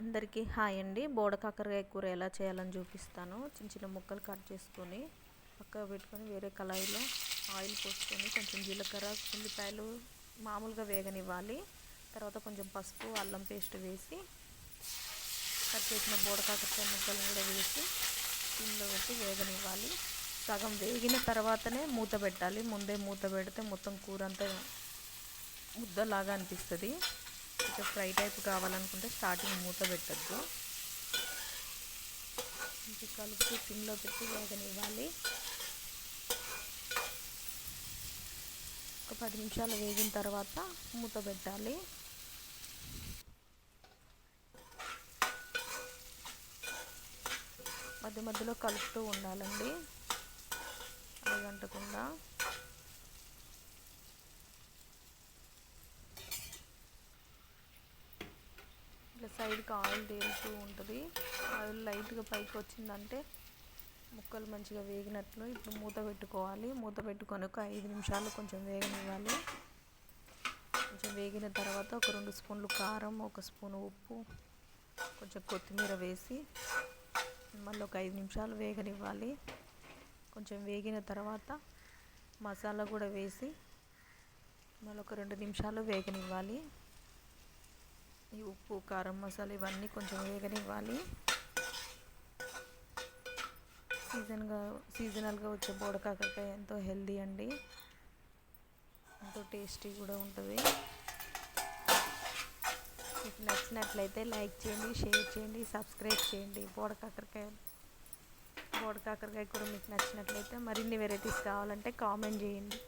అందరికీ హాయ్ అండి. బోడ కాకరకాయ కూర ఎలా చేయాలని చూపిస్తాను. చిన్న చిన్న ముక్కలు కట్ చేసుకొని పక్కకు పెట్టుకొని వేరే కళాయిలో ఆయిల్ పోసుకొని కొంచెం జీలకర్ర, ఉల్లిపాయలు మామూలుగా వేగనివ్వాలి. తర్వాత కొంచెం పసుపు, అల్లం పేస్ట్ వేసి కట్ చేసిన బోడ కాకరకాయ ముక్కలను కూడా వేసి సిమ్లో పెట్టి వేగనివ్వాలి. సగం వేగిన తర్వాతనే మూత పెట్టాలి. ముందే మూత పెడితే మొత్తం కూర అంతా ముద్దలాగా అనిపిస్తుంది. కొంచెం ఫ్రై టైప్ కావాలనుకుంటే స్టార్టింగ్ మూత పెట్టద్దు. ఇంకా కలుపుతూ సిమ్లో పెట్టి వేగనివ్వాలి. ఒక 10 నిమిషాలు వేగిన తర్వాత మూత పెట్టాలి. మధ్య మధ్యలో కలుపుతూ ఉండాలండి, అడగంటకుండా. ఇట్లా సైడ్కి ఆయిల్ తేలుతూ ఉంటుంది. ఆయిల్ లైట్గా పైకి వచ్చిందంటే ముక్కలు మంచిగా వేగినట్లు. ఇప్పుడు మూత పెట్టుకోవాలి. మూత పెట్టుకొని ఒక 5 నిమిషాలు కొంచెం వేగనివ్వాలి. కొంచెం వేగిన తర్వాత ఒక 2 స్పూన్లు కారం, 1 స్పూను ఉప్పు, కొంచెం కొత్తిమీర వేసి మళ్ళీ ఒక 5 నిమిషాలు వేగనివ్వాలి. కొంచెం వేగిన తర్వాత మసాలా కూడా వేసి మళ్ళీ ఒక 2 నిమిషాలు వేగనివ్వాలి. ఈ ఉప్పు, కారం, మసాలా ఇవన్నీ కొంచెం వేగనివ్వాలి. సీజనల్గా వచ్చే బోడ కాకరకాయ ఎంతో హెల్దీ అండి, ఎంతో టేస్టీ కూడా ఉంటుంది. మీకు నచ్చినట్లయితే లైక్ చేయండి, షేర్ చేయండి, సబ్స్క్రైబ్ చేయండి. బోడ కాకరకాయ కూడా మీకు నచ్చినట్లయితే మరిన్ని వెరైటీస్ కావాలంటే కామెంట్ చేయండి.